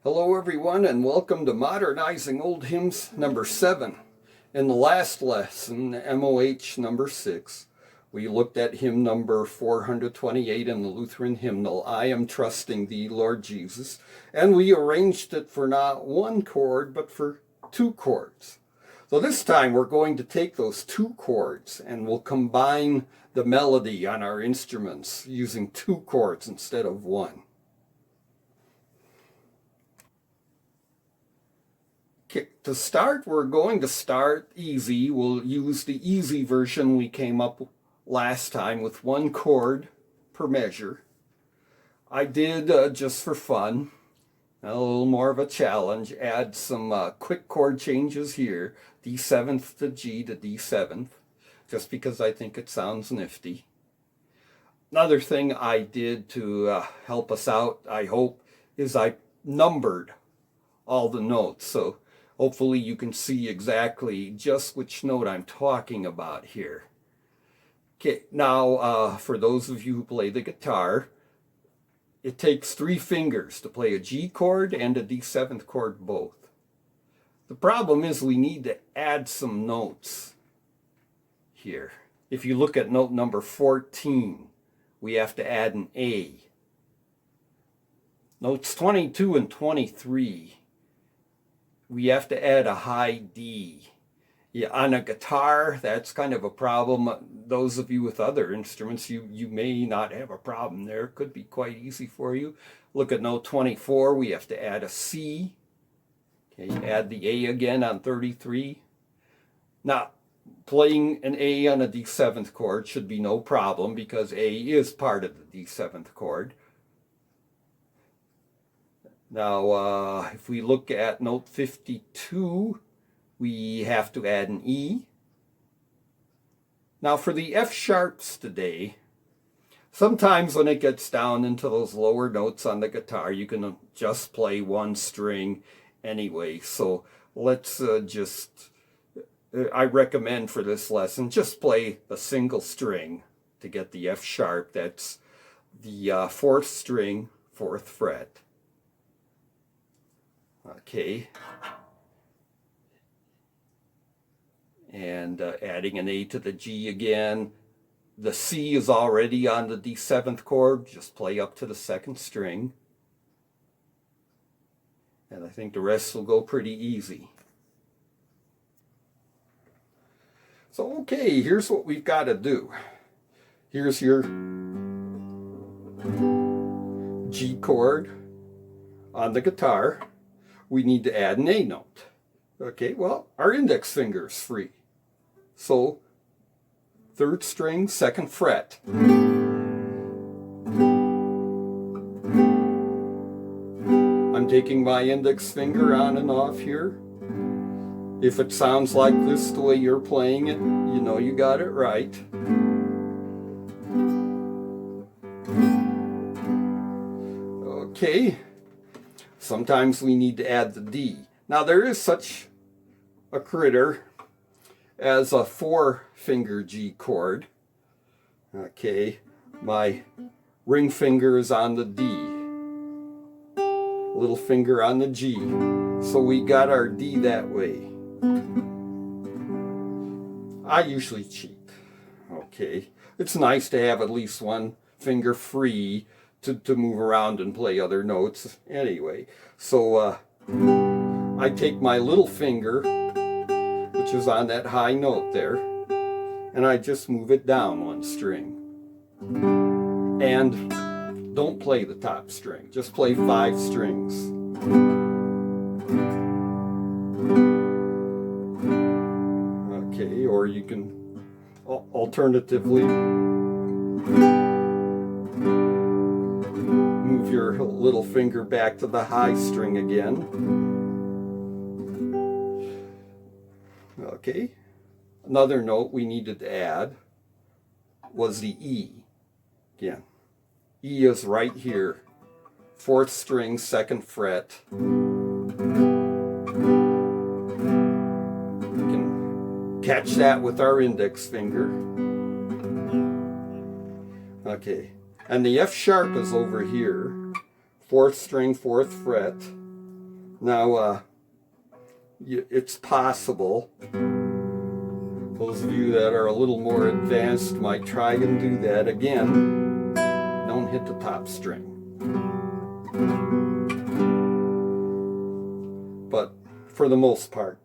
Hello everyone and welcome to Modernizing Old Hymns number 7. In the last lesson, MOH number 6, we looked at hymn number 428 in the Lutheran hymnal, I Am Trusting Thee, Lord Jesus, and we arranged it for not one chord but for 2 chords. So this time we're going to take those 2 chords and we'll combine the melody on our instruments using 2 chords instead of 1. Okay, to start, we're going to start easy. We'll use the easy version we came up last time with 1 chord per measure. I did, just for fun, a little more of a challenge, add some quick chord changes here, D7th to G to D7th, just because I think it sounds nifty. Another thing I did to help us out, I hope, is I numbered all the notes. So hopefully you can see exactly just which note I'm talking about here. Okay, now for those of you who play the guitar, it takes 3 fingers to play a G chord and a D7th chord both. The problem is we need to add some notes here. If you look at note number 14, we have to add an A. Notes 22 and 23, we have to add a high D. Yeah, on a guitar, that's kind of a problem. Those of you with other instruments, you may not have a problem there. It could be quite easy for you. Look at note 24, we have to add a C. Okay, add the A again on 33. Now, playing an A on a D7th chord should be no problem because A is part of the D7th chord. Now, if we look at note 52, we have to add an E. Now, for the F sharps today, sometimes when it gets down into those lower notes on the guitar, you can just play 1 string anyway. So let's I recommend for this lesson, just play a single string to get the F sharp. That's the 4th string, 4th fret. Okay, and adding an A to the G again. The C is already on the D7th chord, just play up to the 2nd string. And I think the rest will go pretty easy. So okay, here's what we've got to do. Here's your G chord on the guitar. We need to add an A note. Okay, well, our index finger is free. So, 3rd string, 2nd fret. I'm taking my index finger on and off here. If it sounds like this the way you're playing it, you know you got it right. Okay. Sometimes we need to add the D. Now there is such a critter as a 4-finger G chord. Okay, my ring finger is on the D, little finger on the G. So we got our D that way. I usually cheat. Okay, it's nice to have at least 1 finger free to move around and play other notes anyway. So I take my little finger, which is on that high note there, and I just move it down 1 string. And don't play the top string, just play 5 strings. Okay, or you can alternatively move your little finger back to the high string again. Okay, another note we needed to add was the E. Again, E is right here, 4th string, 2nd fret. We can catch that with our index finger. Okay, and the F sharp is over here, 4th string, 4th fret. Now, it's possible, those of you that are a little more advanced might try and do that again. Don't hit the top string. But for the most part,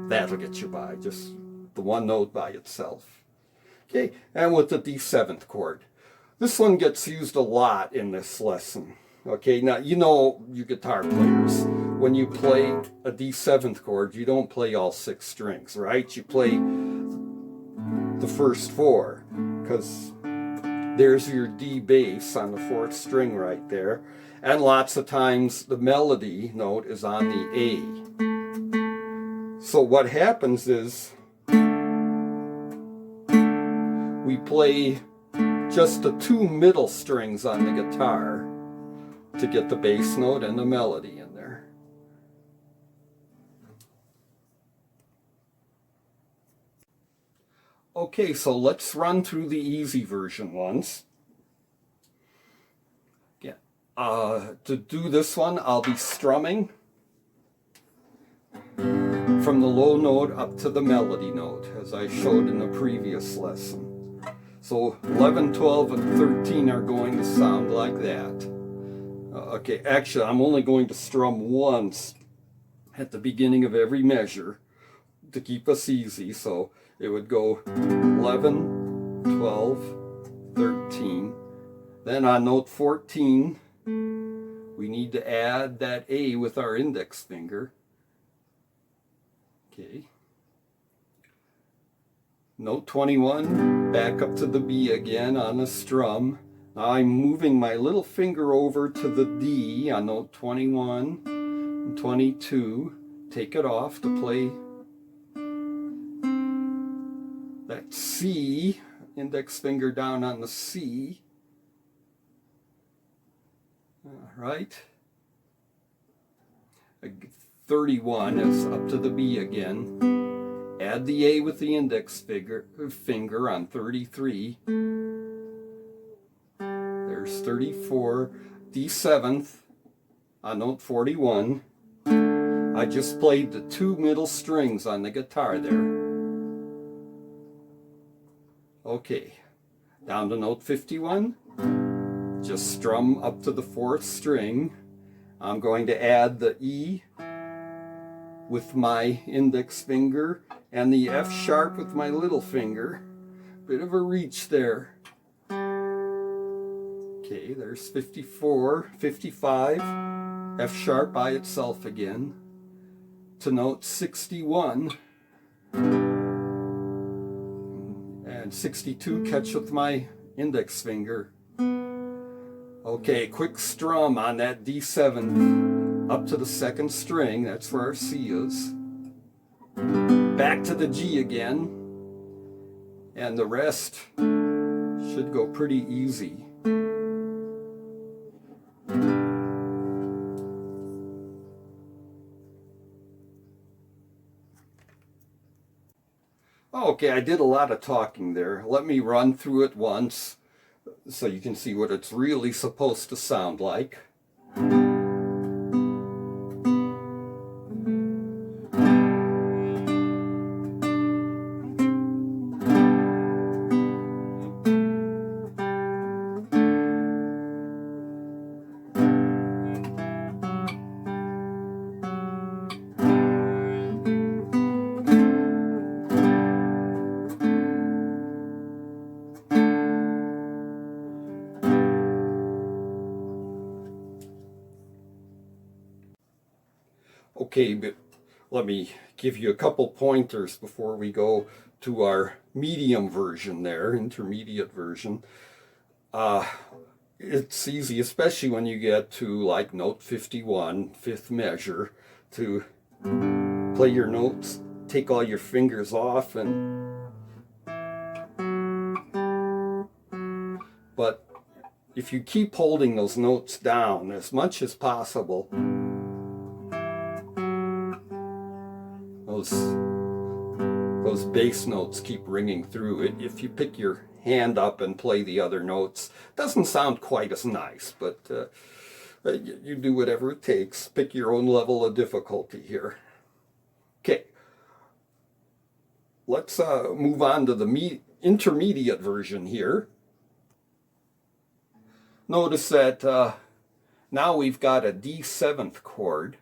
that'll get you by, just the one note by itself. Okay, and with the D7th chord. This one gets used a lot in this lesson. Okay, now you know, you guitar players, when you play a D7th chord, you don't play all 6 strings, right? You play the first 4, because there's your D bass on the 4th string right there. And lots of times the melody note is on the A. So what happens is we play just the 2 middle strings on the guitar to get the bass note and the melody in there. Okay, so let's run through the easy version once. Yeah. To do this one, I'll be strumming from the low note up to the melody note, as I showed in the previous lesson. So 11, 12, and 13 are going to sound like that. Okay, actually, I'm only going to strum once at the beginning of every measure to keep us easy. So it would go 11, 12, 13. Then on note 14, we need to add that A with our index finger. Okay. Note 21, back up to the B again on a strum. Now I'm moving my little finger over to the D on note 21 and 22. Take it off to play that C, index finger down on the C. All right. 31 is up to the B again. Add the A with the index finger on 33. There's 34. D7th on note 41. I just played the 2 middle strings on the guitar there. Okay, down to note 51. Just strum up to the 4th string. I'm going to add the E with my index finger and the F sharp with my little finger. Bit of a reach there. Okay, there's 54, 55, F sharp by itself again, to note 61, and 62 catch with my index finger. Okay, quick strum on that D7 up to the 2nd string, that's where our C is. Back to the G again, and the rest should go pretty easy. Okay, I did a lot of talking there. Let me run through it once so you can see what it's really supposed to sound like. Okay, but let me give you a couple pointers before we go to our medium version there, intermediate version. It's easy, especially when you get to like note 51, 5th measure, to play your notes, take all your fingers off, but if you keep holding those notes down as much as possible, those bass notes keep ringing through it. If you pick your hand up and play the other notes, it doesn't sound quite as nice, but You do whatever it takes. Pick your own level of difficulty here. Okay, let's move on to the intermediate version here. Notice that now we've got a D7th chord.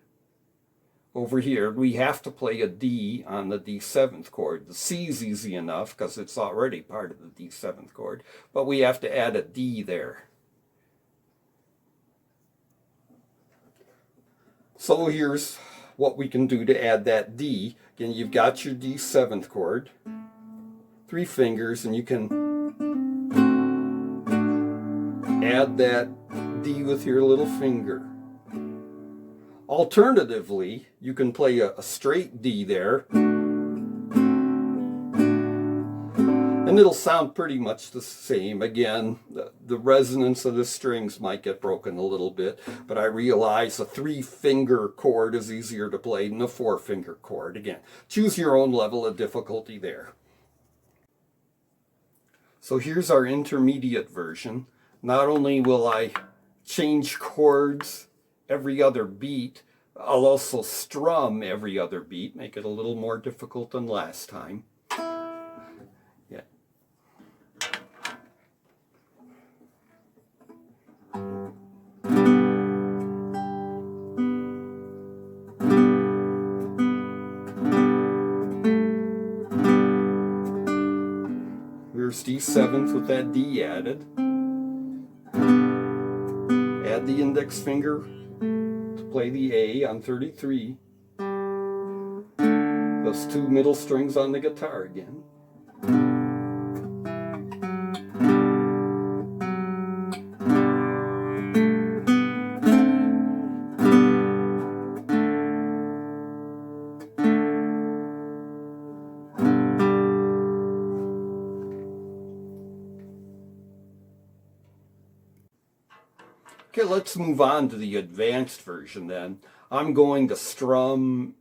Over here, we have to play a D on the D7th chord. The C's easy enough because it's already part of the D7th chord, but we have to add a D there. So here's what we can do to add that D. Again, you've got your D7th chord, 3 fingers, and you can add that D with your little finger. Alternatively, you can play a straight D there, and it'll sound pretty much the same. Again, the resonance of the strings might get broken a little bit, but I realize a 3-finger chord is easier to play than a 4-finger chord. Again, choose your own level of difficulty there. So here's our intermediate version. Not only will I change chords every other beat, I'll also strum every other beat, make it a little more difficult than last time. Yeah. Here's D7th with that D added. Add the index finger to play the A on 33. Those 2 middle strings on the guitar again. Okay, let's move on to the advanced version then. I'm going to strum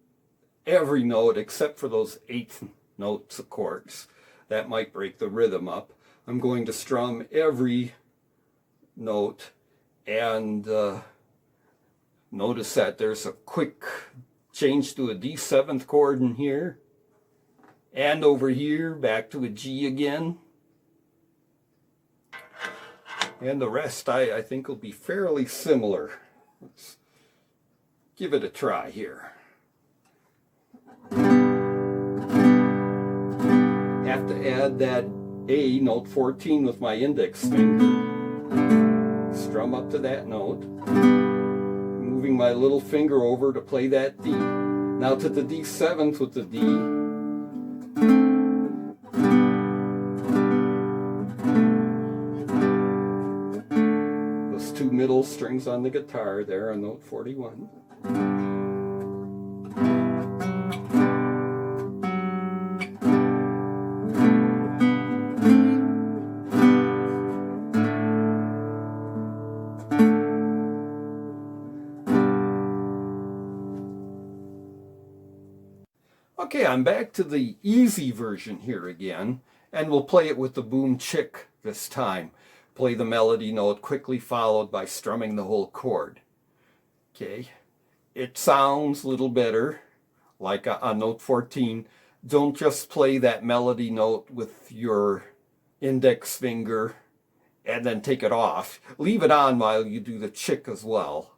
every note except for those 8th notes of chords. That might break the rhythm up. I'm going to strum every note, and notice that there's a quick change to a D7th chord in here, and over here back to a G again. And the rest I think will be fairly similar. Let's give it a try here. Have to add that A, note 14, with my index finger. Strum up to that note. Moving my little finger over to play that D. Now to the D7th with the D. Those 2 middle strings on the guitar there on note 41. Okay, I'm back to the easy version here again, and we'll play it with the boom chick this time. Play the melody note quickly followed by strumming the whole chord. Okay, it sounds a little better, like on note 14. Don't just play that melody note with your index finger and then take it off. Leave it on while you do the chick as well.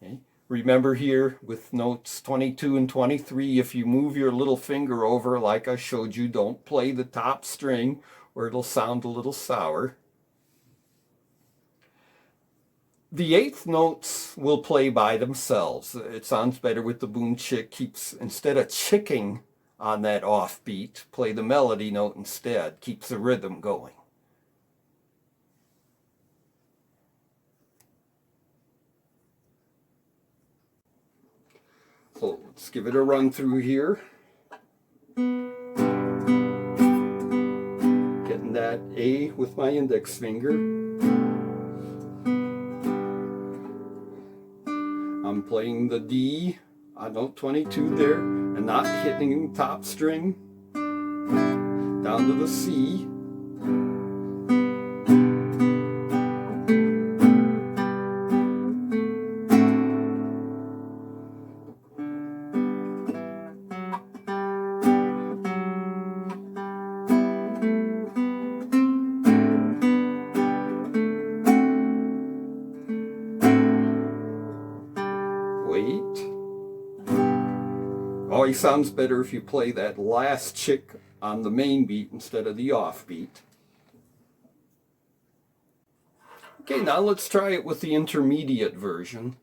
Okay. Remember here with notes 22 and 23, if you move your little finger over like I showed you, don't play the top string or it'll sound a little sour. The 8th notes will play by themselves. It sounds better with the boom chick. Keeps, instead of chicking on that offbeat, play the melody note instead. Keeps the rhythm going. So let's give it a run through here. Getting that A with my index finger. I'm playing the D on note 22 there and not hitting the top string. Down to the C. wait. Always sounds better if you play that last chick on the main beat instead of the off beat. Okay, now let's try it with the intermediate version.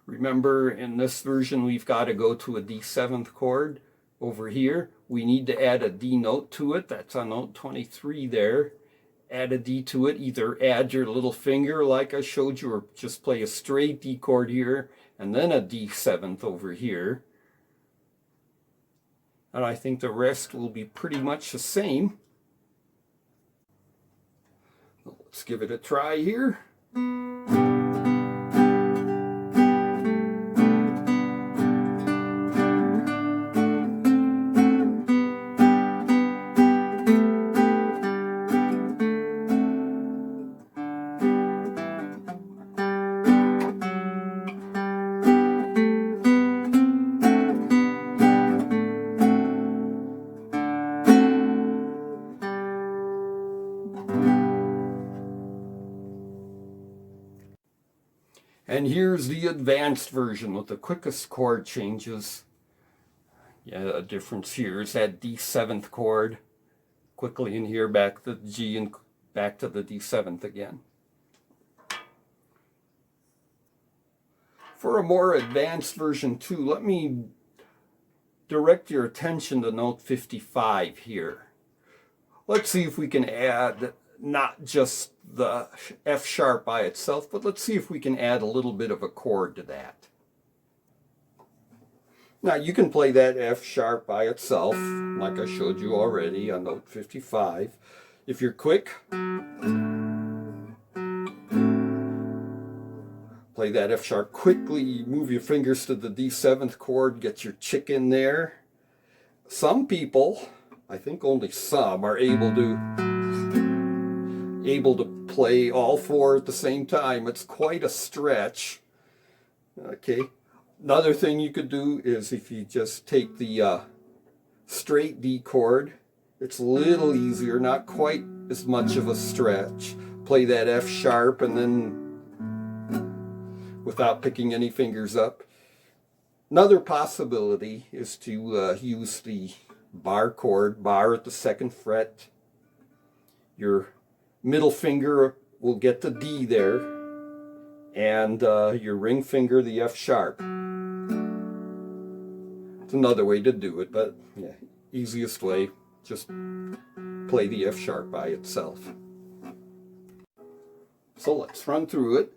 Remember, in this version we've got to go to a D7th chord over here. We need to add a D note to it. That's on note 23 there. Add a D to it. Either add your little finger like I showed you, or just play a straight D chord here and then a D7th over here. And I think the rest will be pretty much the same. Let's give it a try here. And here's the advanced version with the quickest chord changes. Yeah, a difference here is that D7th chord. Quickly in here, back to the G and back to the D7th again. For a more advanced version too, let me direct your attention to note 55 here. Let's see if we can add not just the F sharp by itself, but let's see if we can add a little bit of a chord to that. Now you can play that F sharp by itself, like I showed you already on note 55. If you're quick, play that F sharp quickly, move your fingers to the D7th chord, get your chick in there. Some people, I think only some, are able to play all four at the same time. It's quite a stretch. Okay. Another thing you could do is if you just take the straight D chord, it's a little easier, not quite as much of a stretch. Play that F sharp and then without picking any fingers up. Another possibility is to use the bar chord, bar at the 2nd fret. Your middle finger will get the D there, and your ring finger the F sharp. It's another way to do it, but yeah, easiest way, just play the F sharp by itself. So let's run through it.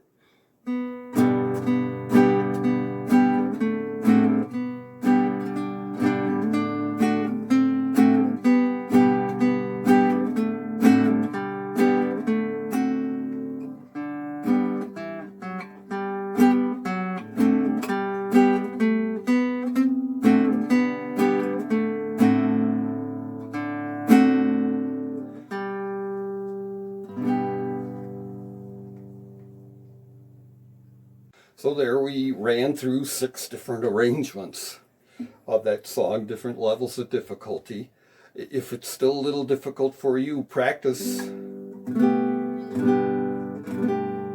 So there we ran through 6 different arrangements of that song, different levels of difficulty. If it's still a little difficult for you, practice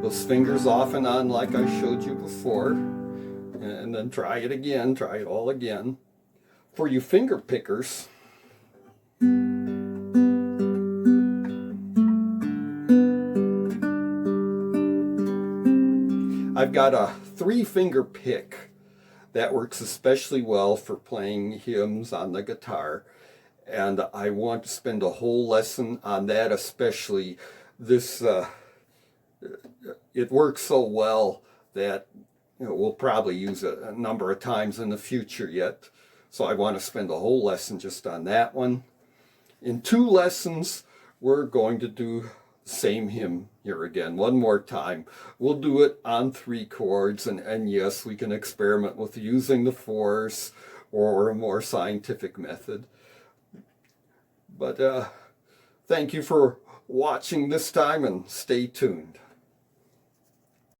those fingers off and on like I showed you before, and then try it again, try it all again. For you finger pickers, I've got a 3-finger pick that works especially well for playing hymns on the guitar, and I want to spend a whole lesson on that especially. This it works so well that we'll probably use it a number of times in the future yet, so I want to spend a whole lesson just on that one. In 2 lessons we're going to do same hymn here again, one more time. We'll do it on 3 chords, and yes, we can experiment with using the 4s or a more scientific method. But thank you for watching this time, and stay tuned.